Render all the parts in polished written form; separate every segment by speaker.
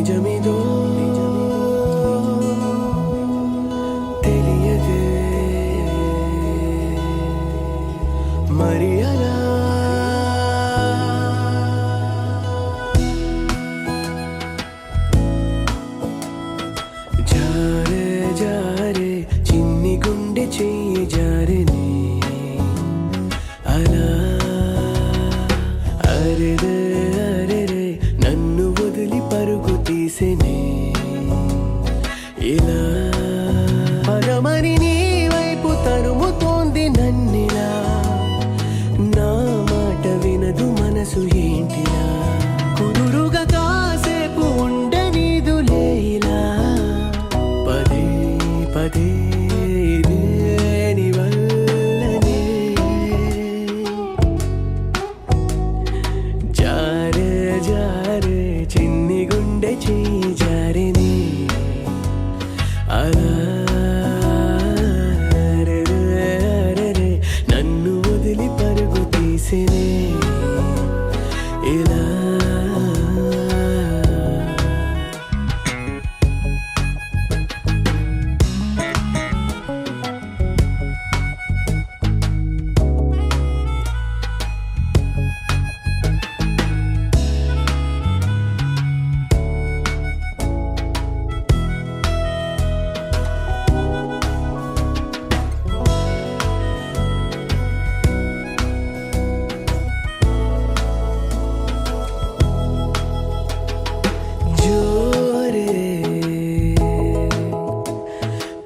Speaker 1: నిజమిదో తెలియదే మరి అలా జారే జారే చిన్ని గుండె చెయ్యి జారిని అలా అరెరే అరెరే నన్ను వదిలి పరుగు తీసెనే ఇలా పరమని నీ వైపు తరుముతోంది నన్నిలా నా మాట వినదు మనసు ఏంటిలా కుదురుగా కాసేపు ఉండనీదులే ఇలా పదే పదే జారే జారే చిన్ని గుండె చెయ్యి జారిని అలా అరెరే నన్ను వదిలి పరుగు తీసినే ఇలా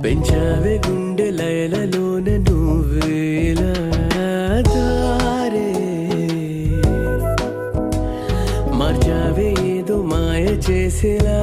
Speaker 1: పెంచావే గుండె లయలలోన నువ్వేలా దారే మార్చావే ఏదో మాయ చేసేలా